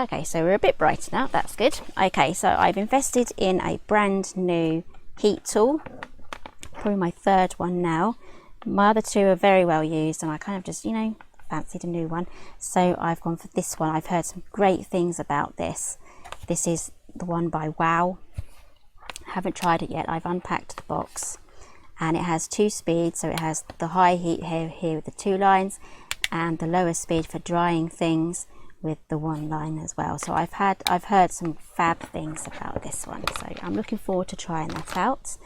Okay, so we're a bit brighter now, that's good. Okay, so I've invested in a brand new heat tool, probably my third one now. My other two are very well used and I kind of just, you know, fancied a new one. So I've gone for this one. I've heard some great things about this. This is the one by Wow. Haven't tried it yet. I've unpacked the box and it has 2 speeds. So it has the high heat here with the 2 lines and the lower speed for drying things with the 1 line as well. So I've heard some fab things about this one. So I'm looking forward to trying that out.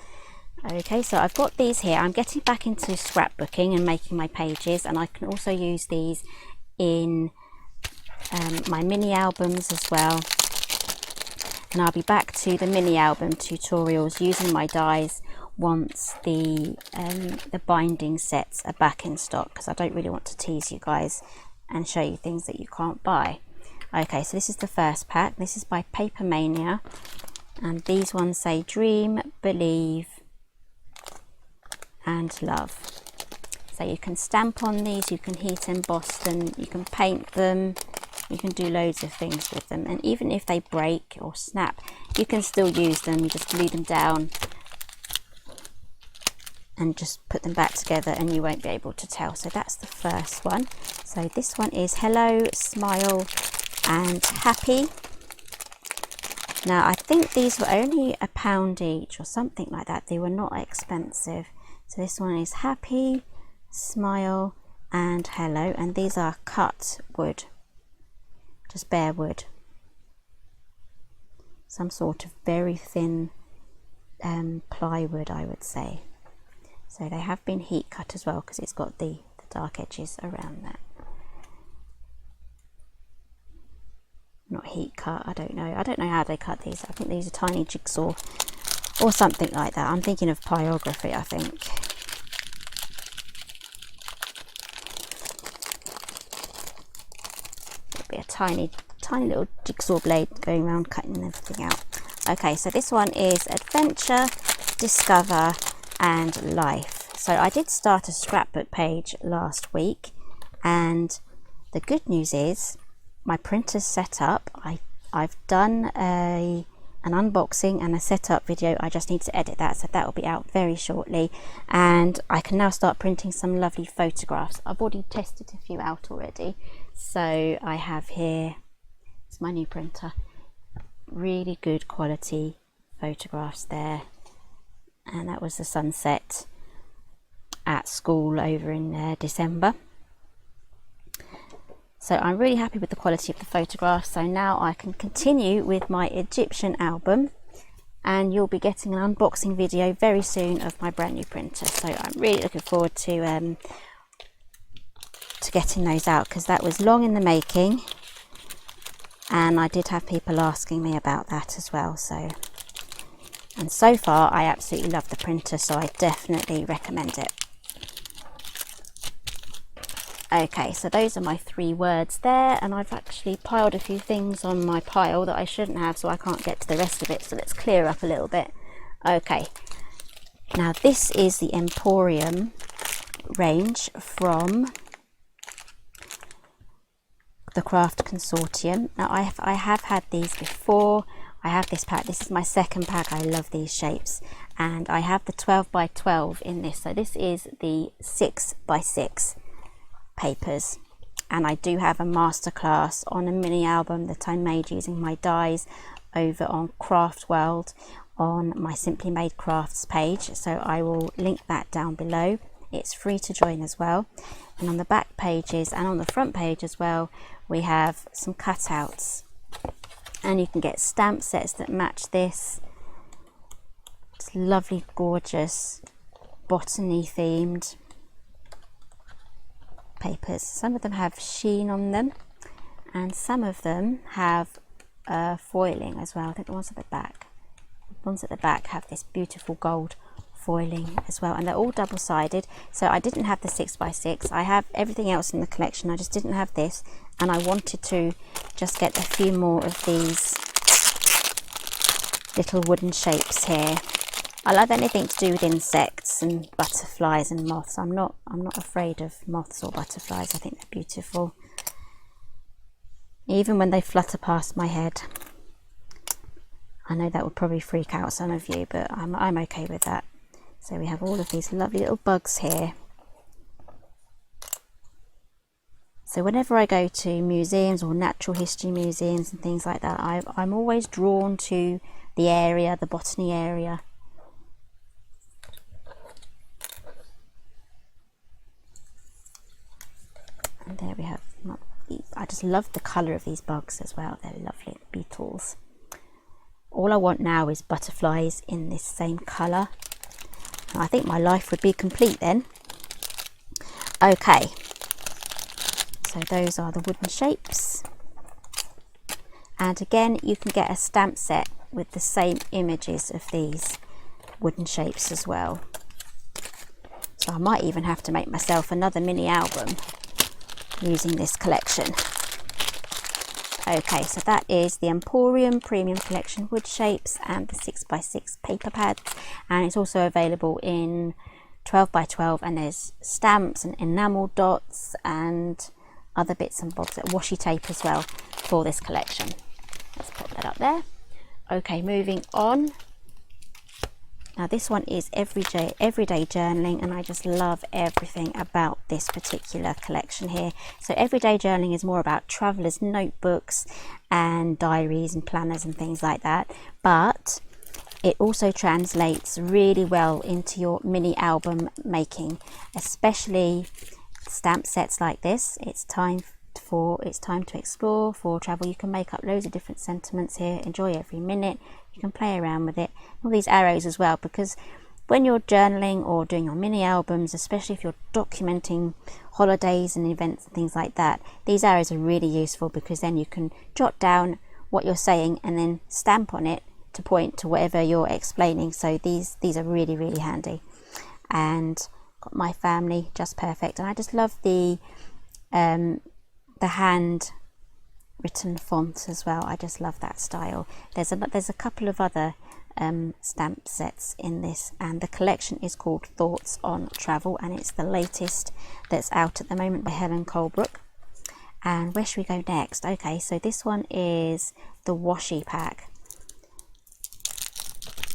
Okay, so I've got these here. I'm getting back into scrapbooking and making my pages, and I can also use these in my mini albums as well. And I'll be back to the mini album tutorials using my dies once the binding sets are back in stock, because I don't really want to tease you guys and show you things that you can't buy. Okay, so this is the first pack. This is by Papermania, and these ones say dream, believe and love. So you can stamp on these, you can heat emboss them, you can paint them, you can do loads of things with them, and even if they break or snap, you can still use them. You just glue them down and just put them back together and you won't be able to tell. So that's the first one. So this one is hello, smile and happy. Now I think these were only £1 each or something like that. They were not expensive. So this one is happy, smile and hello, and these are cut wood, just bare wood, some sort of very thin plywood, I would say. So they have been heat cut as well, because it's got the dark edges around that. Not heat cut, I don't know how they cut these. I think these are tiny jigsaw or something like that. I'm thinking of pyrography, I think. It'll be a tiny little jigsaw blade going around cutting everything out. Okay, so this one is adventure, discover and life. So I did start a scrapbook page last week, and the good news is my printer's set up. I've done an unboxing and a setup video. I just need to edit that, so that will be out very shortly, and I can now start printing some lovely photographs. I've already tested a few out already. So I have here, it's my new printer, really good quality photographs there, and that was the sunset at school over in December. So I'm really happy with the quality of the photographs. So now I can continue with my Egyptian album, and you'll be getting an unboxing video very soon of my brand new printer. So I'm really looking forward to getting those out, because that was long in the making, and I did have people asking me about that as well. So, and so far I absolutely love the printer, so I definitely recommend it. Okay, so those are my 3 words there, and I've actually piled a few things on my pile that I shouldn't have, so I can't get to the rest of it. So let's clear up a little bit. Okay, now this is the Emporium range from the Craft Consortium. Now I have had these before. I have this pack. This is my second pack. I love these shapes, and I have the 12 by 12 in this. So this is the 6 by 6 papers, and I do have a masterclass on a mini album that I made using my dies over on Craft World on my Simply Made Crafts page, so I will link that down below. It's free to join as well. And on the back pages and on the front page as well, we have some cutouts, and you can get stamp sets that match this. It's lovely, gorgeous, botany themed papers. Some of them have sheen on them, and some of them have foiling as well. I think the ones at the back have this beautiful gold foiling as well, and they're all double-sided. So I didn't have the 6 by 6. I have everything else in the collection, I just didn't have this, and I wanted to just get a few more of these little wooden shapes here. I love anything to do with insects and butterflies and moths. I'm not afraid of moths or butterflies. I think they're beautiful. even when they flutter past my head. I know that would probably freak out some of you, but I'm okay with that. So we have all of these lovely little bugs here. So whenever I go to museums or natural history museums and things like that, I'm always drawn to the area, the botany area. And there we have, I just love the colour of these bugs as well. They're lovely beetles. All I want now is butterflies in this same colour. I think my life would be complete then. Okay, so those are the wooden shapes. And again, you can get a stamp set with the same images of these wooden shapes as well. So I might even have to make myself another mini album using this collection. Okay, so that is the Emporium Premium Collection wood shapes and the 6x6 paper pads, and it's also available in 12x12, and there's stamps and enamel dots and other bits and bobs, washi tape as well for this collection. Let's pop that up there. Okay, moving on. Now this one is everyday journaling, and I just love everything about this particular collection here. So everyday journaling is more about travelers' notebooks and diaries and planners and things like that, but it also translates really well into your mini album making, especially stamp sets like this. It's time to explore for travel. You can make up loads of different sentiments here, enjoy every minute. You can play around with it. All these arrows as well, because when you're journaling or doing your mini albums, especially if you're documenting holidays and events and things like that, these arrows are really useful, because then you can jot down what you're saying and then stamp on it to point to whatever you're explaining. So these are really, really handy. And got my family, just perfect. And I just love the hand written font as well. I just love that style. There's a couple of other stamp sets in this, and the collection is called Thoughts on Travel, and it's the latest that's out at the moment by Helen Colebrook. And where should we go next? Okay, so this one is the Washi Pack.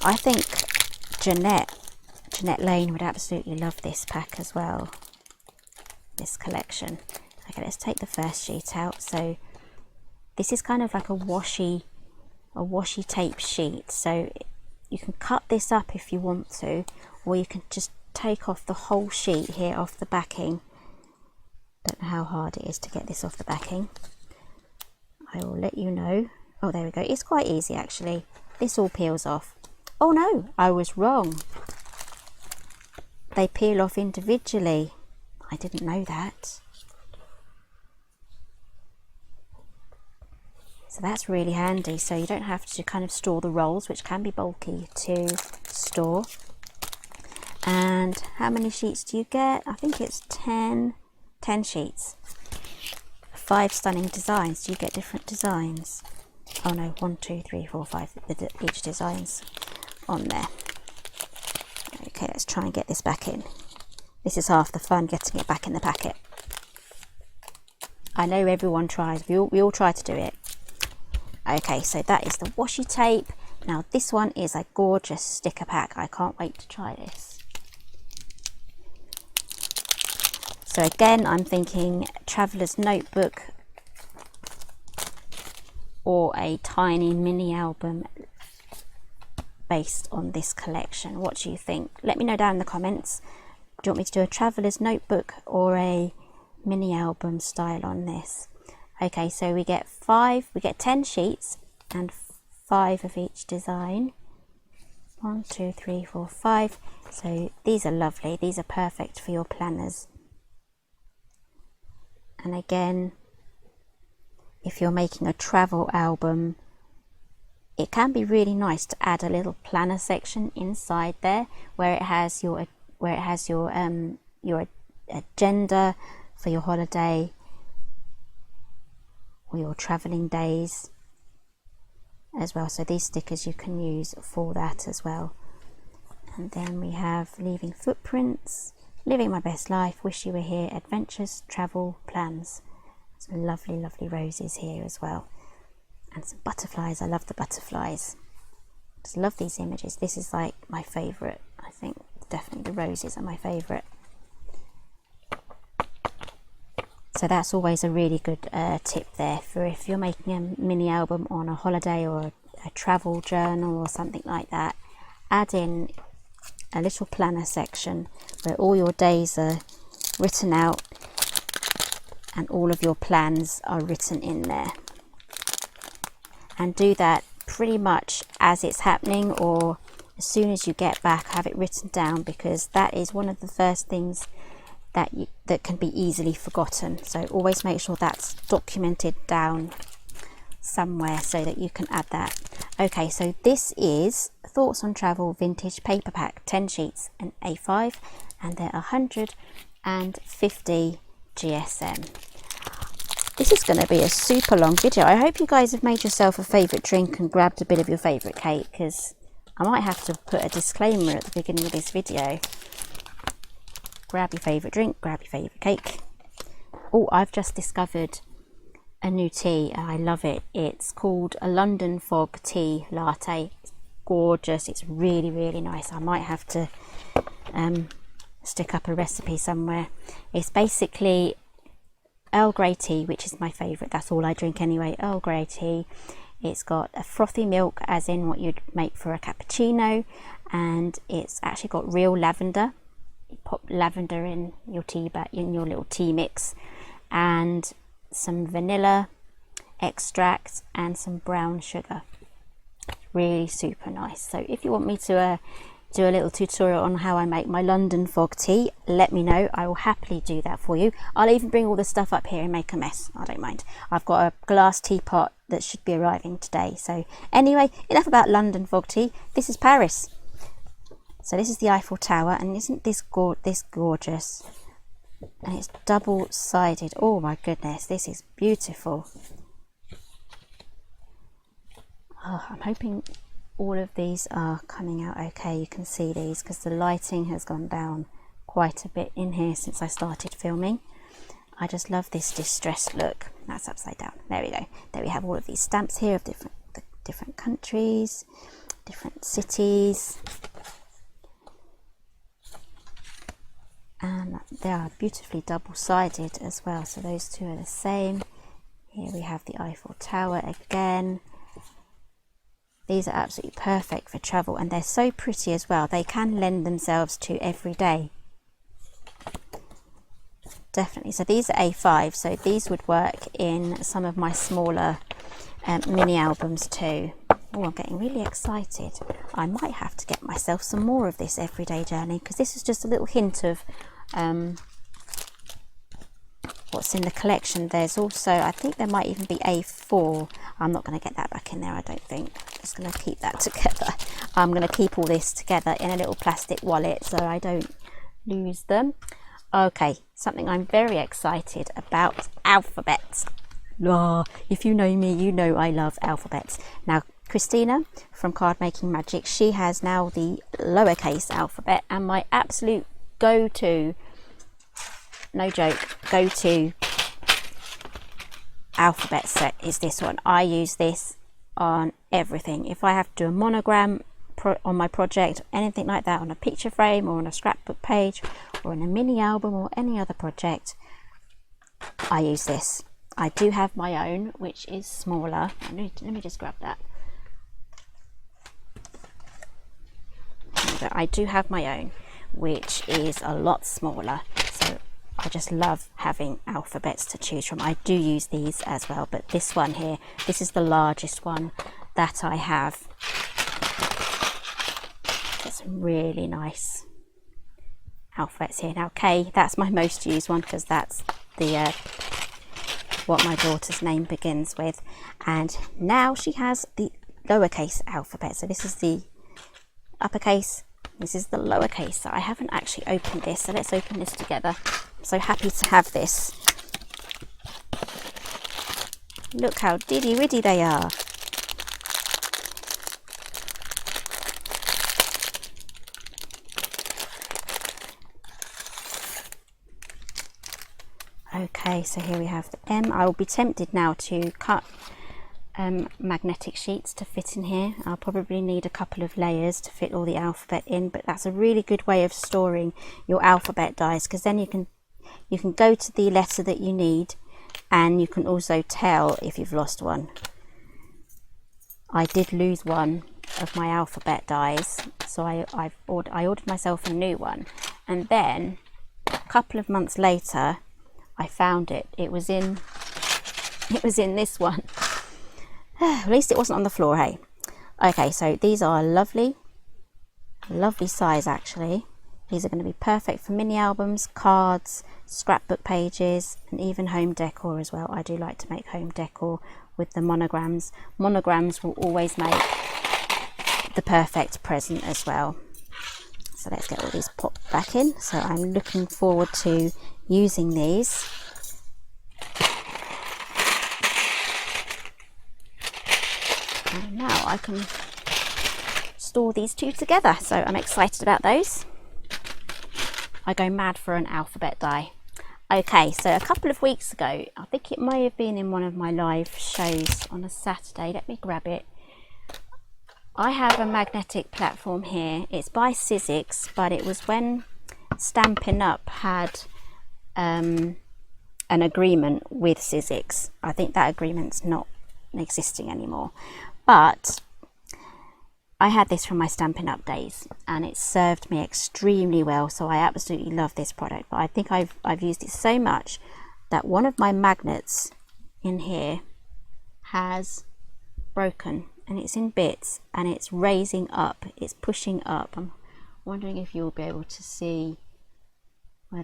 I think Jeanette Lane would absolutely love this pack as well, this collection. Okay, let's take the first sheet out. So this is kind of like a washi tape sheet, so you can cut this up if you want to, or you can just take off the whole sheet here off the backing. Don't know how hard it is to get this off the backing. I will let you know. Oh, there we go. It's quite easy actually. This all peels off. Oh no, I was wrong. They peel off individually. I didn't know that. So that's really handy, so you don't have to kind of store the rolls, which can be bulky to store. And how many sheets do you get? I think it's 10 sheets. 5 stunning designs. Do you get different designs? Oh no, 1, 2, 3, 4, 5, each design's on there. Okay, let's try and get this back in. This is half the fun, getting it back in the packet. I know everyone tries, we all try to do it. Okay, so that is the washi tape. Now this one is a gorgeous sticker pack. I can't wait to try this. So again, I'm thinking traveller's notebook or a tiny mini album based on this collection. What do you think? Let me know down in the comments. Do you want me to do a traveller's notebook or a mini album style on this? Okay, so we get 10 sheets and 5 of each design. 1, 2, 3, 4, 5. So these are lovely. These are perfect for your planners. And again, if you're making a travel album, it can be really nice to add a little planner section inside there where it has your agenda for your holiday or your traveling days as well. So these stickers you can use for that as well. And then we have leaving footprints, living my best life, wish you were here, adventures, travel, plans. Some lovely, lovely roses here as well. And some butterflies. I love the butterflies. Just love these images. This is like my favourite. I think definitely the roses are my favourite. So that's always a really good tip there for if you're making a mini album on a holiday or a travel journal or something like that. Add in a little planner section where all your days are written out and all of your plans are written in there. And do that pretty much as it's happening, or as soon as you get back, have it written down, because that is one of the first things that can be easily forgotten. So always make sure that's documented down somewhere so that you can add that. Okay, so this is Thoughts on Travel Vintage Paper Pack, 10 sheets and A5, and they're 150 GSM. This is going to be a super long video. I hope you guys have made yourself a favourite drink and grabbed a bit of your favourite cake, because I might have to put a disclaimer at the beginning of this video. Grab your favourite drink, grab your favourite cake. Oh, I've just discovered a new tea and I love it. It's called a London Fog Tea Latte. It's gorgeous. It's really, really nice. I might have to stick up a recipe somewhere. It's basically Earl Grey tea, which is my favourite. That's all I drink anyway. Earl Grey tea. It's got a frothy milk, as in what you'd make for a cappuccino, and it's actually got real lavender. You pop lavender in your tea bag, in your little tea mix, and some vanilla extract and some brown sugar. Really super nice. So if you want me to do a little tutorial on how I make my London Fog tea, let me know. I will happily do that for you. I'll even bring all the stuff up here and make a mess. I don't mind. I've got a glass teapot that should be arriving today. So anyway, enough about London Fog tea. This is Paris. So this is the Eiffel Tower, and isn't this gorgeous? And it's double-sided. Oh my goodness, this is beautiful. Oh, I'm hoping all of these are coming out okay. You can see these because the lighting has gone down quite a bit in here since I started filming. I just love this distressed look. That's upside down. There we go. There we have all of these stamps here of different countries, different cities. And they are beautifully double-sided as well, so those two are the same. Here we have the Eiffel Tower again. These are absolutely perfect for travel, and they're so pretty as well. They can lend themselves to every day. Definitely. So these are A5, so these would work in some of my smaller mini albums too. Oh, I'm getting really excited. I might have to get myself some more of this everyday journey, because this is just a little hint of what's in the collection. There's also, I think there might even be A4. I'm not going to get that back in there, I don't think. I'm just going to keep that together. I'm going to keep all this together in a little plastic wallet so I don't lose them. Okay, something I'm very excited about, alphabets. If you know me, you know I love alphabets. Now, Christina from Cardmaking Magic, she has now the lowercase alphabet, and my absolute go-to, no joke, go-to alphabet set is this one. I use this on everything. If I have to do a monogram on my project, anything like that, on a picture frame or on a scrapbook page or in a mini album or any other project, I use this. I do have my own, which is smaller. Let me just grab that. I do have my own, which is a lot smaller. So I just love having alphabets to choose from. I do use these as well, but this one here, this is the largest one that I have. It's really nice alphabets here. Now K, that's my most used one, because that's the what my daughter's name begins with. And now she has the lowercase alphabet. So this is the uppercase, this is the lowercase. So I haven't actually opened this, so let's open this together. I'm so happy to have this. Look how diddy riddy they are. Okay, so here we have the M. I will be tempted now to cut magnetic sheets to fit in here. I'll probably need a couple of layers to fit all the alphabet in, but that's a really good way of storing your alphabet dies, because then you can go to the letter that you need, and you can also tell if you've lost one. I did lose one of my alphabet dies, so I ordered myself a new one, and then a couple of months later I found it. It was in this one. At least it wasn't on the floor, hey. Okay, so these are lovely size actually. These are going to be perfect for mini albums, cards, scrapbook pages, and even home decor as well. I do like to make home decor with the monograms. Monograms will always make the perfect present as well. So let's get all these popped back in. So I'm looking forward to using these. And now I can store these two together, so I'm excited about those. I go mad for an alphabet die. Okay, so a couple of weeks ago, I think it may have been in one of my live shows on a Saturday. Let me grab it. I have a magnetic platform here. It's by Sizzix, but it was when Stampin' Up had an agreement with Sizzix. I think that agreement's not existing anymore. But I had this from my Stampin' Up days, and it served me extremely well, so I absolutely love this product. But I think I've used it so much that one of my magnets in here has broken, and it's in bits, and it's raising up, it's pushing up. I'm wondering if you'll be able to see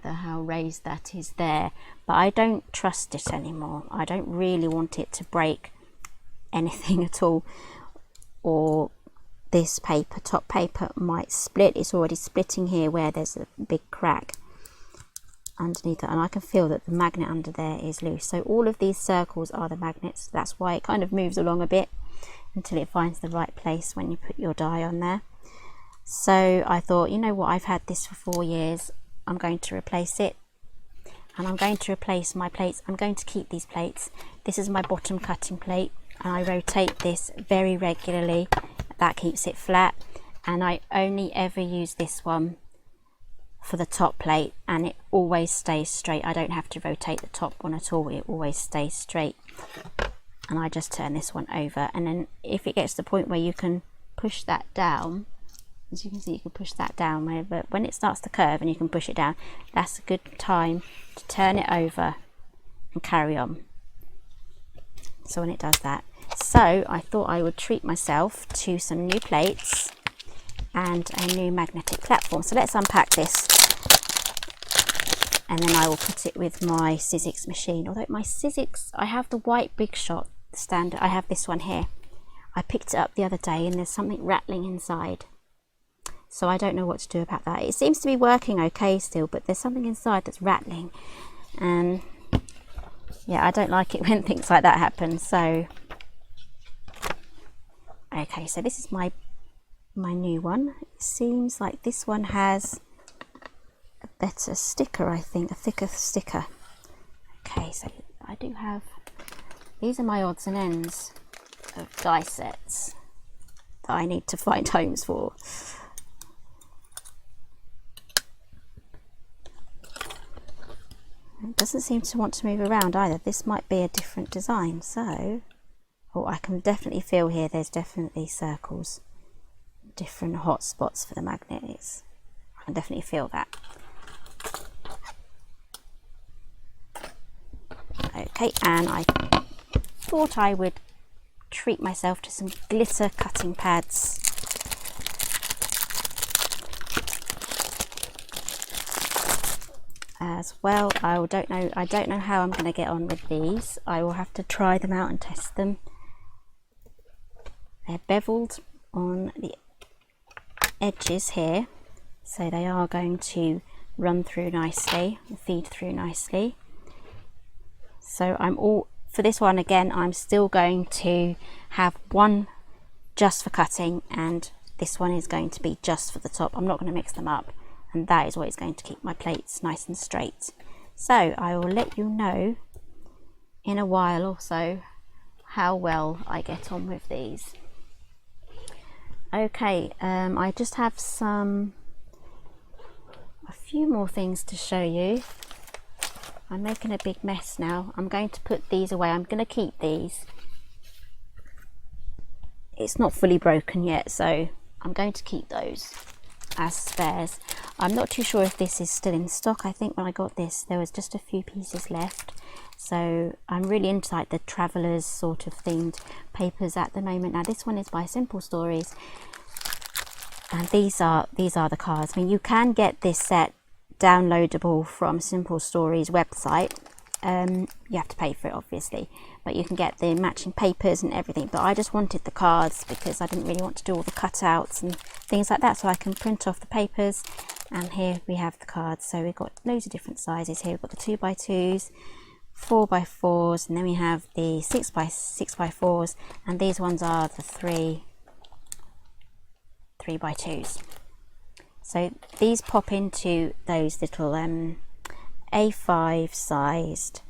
how raised that is there, but I don't trust it anymore. I don't really want it to break anything at all, or this paper, top paper, might split. It's already splitting here where there's a big crack underneath it, and I can feel that the magnet under there is loose. So all of these circles are the magnets. That's why it kind of moves along a bit until it finds the right place when you put your die on there. So I thought, you know what, I've had this for 4 years, I'm going to replace it, and I'm going to replace my plates. I'm going to keep these plates. This is my bottom cutting plate, and I rotate this very regularly. That keeps it flat, and I only ever use this one for the top plate, and it always stays straight. I don't have to rotate the top one at all. It always stays straight. And I just turn this one over, and then if it gets to the point where you can push that down, as you can see, you can push that down, but when it starts to curve and you can push it down, that's a good time to turn it over and carry on. So when it does that, so I thought I would treat myself to some new plates and a new magnetic platform. So let's unpack this, and then I will put it with my Sizzix machine. Although my Sizzix, I have the white Big Shot standard. I have this one here. I picked it up the other day, and there's something rattling inside. So I don't know what to do about that. It seems to be working okay still, but there's something inside that's rattling. And yeah, I don't like it when things like that happen. So okay, so this is my new one. It seems like this one has a better sticker, I think, a thicker sticker. Okay, so I do have, these are my odds and ends of die sets that I need to find homes for. It doesn't seem to want to move around either. This might be a different design, so oh, I can definitely feel here there's definitely circles, different hot spots for the magnet. I can definitely feel that. Okay, and I thought I would treat myself to some glitter cutting pads. As well, I don't know how I'm going to get on with these. I will have to try them out and test them. They're beveled on the edges here, so they are going to run through nicely, feed through nicely. So for this one again, I'm still going to have one just for cutting, and this one is going to be just for the top. I'm not going to mix them up, and that is what is going to keep my plates nice and straight. So I will let you know in a while or so how well I get on with these. Okay, I just have a few more things to show you. I'm making a big mess now. I'm going to put these away. I'm going to keep these. It's not fully broken yet, so I'm going to keep those as spares. I'm not too sure if this is still in stock. I think when I got this there was just a few pieces left, so I'm really into like the travelers sort of themed papers at the moment. Now this one is by Simple Stories, and these are the cards. I mean, you can get this set downloadable from Simple Stories website. You have to pay for it obviously, but you can get the matching papers and everything. But I just wanted the cards because I didn't really want to do all the cutouts and things like that, so I can print off the papers. And here we have the cards. So we've got loads of different sizes here. We've got the 2x2s, 4x4s, and then we have the 6x4s, and these ones are the 3x2s. So these pop into those little A5 sized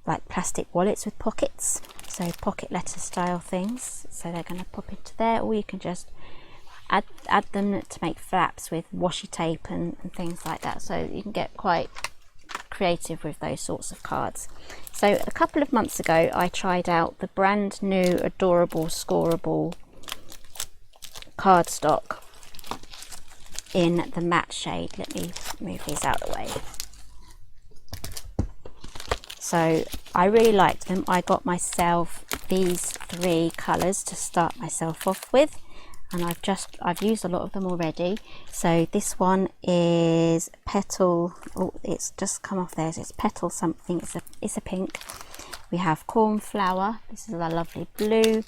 like plastic wallets with pockets, so pocket letter style things. So they're going to pop into there, or you can just add them to make flaps with washi tape and things like that. So you can get quite creative with those sorts of cards. So a couple of months ago I tried out the brand new adorable Scorable cardstock in the matte shade. Let me move these out of the way. So I really liked them. I got myself these 3 colours to start myself off with, and I've used a lot of them already. So this one is Petal. Oh, it's just come off there. So it's Petal something. It's a pink. We have Cornflower. This is a lovely blue.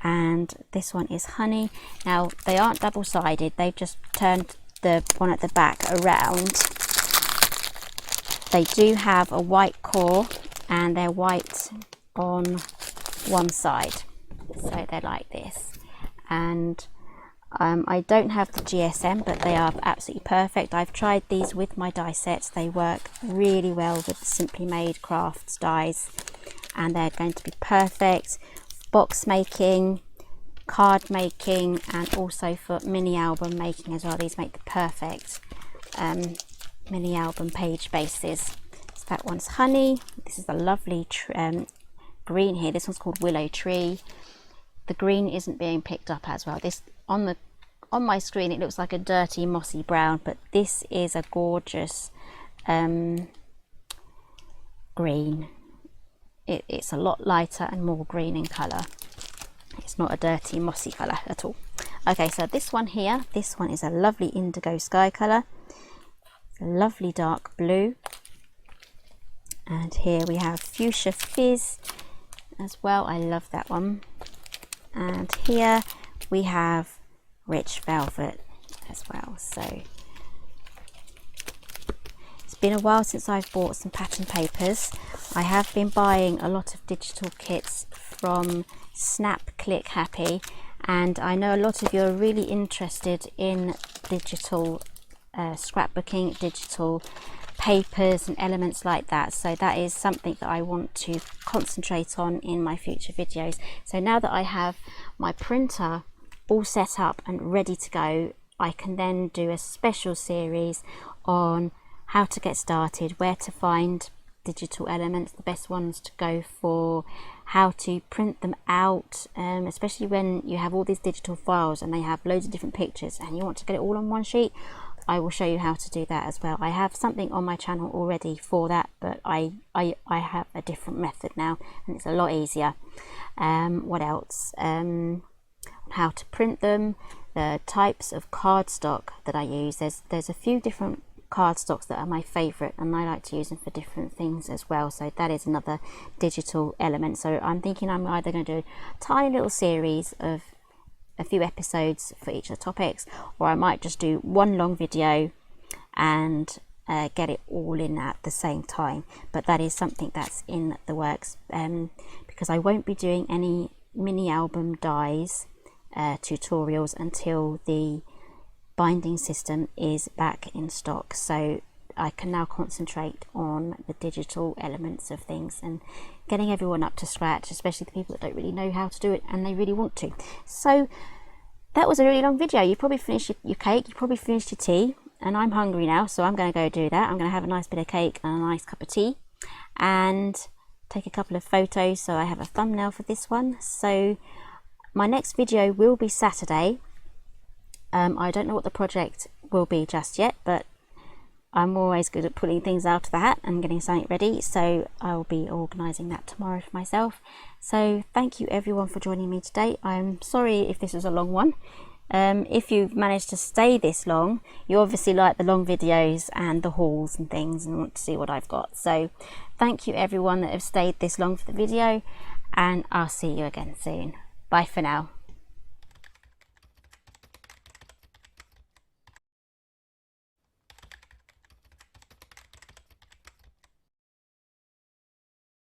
And this one is Honey. Now they aren't double-sided. They've just turned the one at the back around. They do have a white core, and they're white on one side. So they're like this. And I don't have the GSM, but they are absolutely perfect. I've tried these with my die sets. They work really well with the Simply Made Crafts dies, and they're going to be perfect box making, card making, and also for mini album making as well. These make the perfect mini album page bases. So that one's Honey. This is a lovely green here. This one's called Willow Tree. The green isn't being picked up as well. This on my screen it looks like a dirty mossy brown, but this is a gorgeous green. It's a lot lighter and more green in colour. It's not a dirty mossy colour at all. Okay, so this one here, this one is a lovely indigo sky colour. It's a lovely dark blue. And here we have Fuchsia Fizz as well. I love that one. And here we have Rich Velvet as well. So it's been a while since I've bought some pattern papers. I have been buying a lot of digital kits from Snap Click Happy, and I know a lot of you are really interested in digital scrapbooking, digital papers and elements like that. So that is something that I want to concentrate on in my future videos. So now that I have my printer all set up and ready to go, I can then do a special series on how to get started, where to find digital elements, the best ones to go for, how to print them out, especially when you have all these digital files and they have loads of different pictures and you want to get it all on one sheet. I will show you how to do that as well. I have something on my channel already for that, but I have a different method now and it's a lot easier. What else? How to print them, the types of cardstock that I use. There's a few different cardstocks that are my favorite, and I like to use them for different things as well. So that is another digital element. So I'm thinking I'm either going to do a tiny little series of a few episodes for each of the topics, or I might just do one long video and get it all in at the same time. But that is something that's in the works, because I won't be doing any mini album dies tutorials until the binding system is back in stock, so I can now concentrate on the digital elements of things and getting everyone up to scratch, especially the people that don't really know how to do it and they really want to. So that was a really long video. You probably finished your cake, you probably finished your tea, and I'm hungry now, so I'm going to go do that. I'm going to have a nice bit of cake and a nice cup of tea and take a couple of photos so I have a thumbnail for this one. So my next video will be Saturday. I don't know what the project will be just yet, but I'm always good at pulling things out of the hat and getting something ready, so I'll be organising that tomorrow for myself. So thank you everyone for joining me today. I'm sorry if this was a long one. If you've managed to stay this long, you obviously like the long videos and the hauls and things and want to see what I've got. So thank you everyone that have stayed this long for the video, and I'll see you again soon. Bye for now.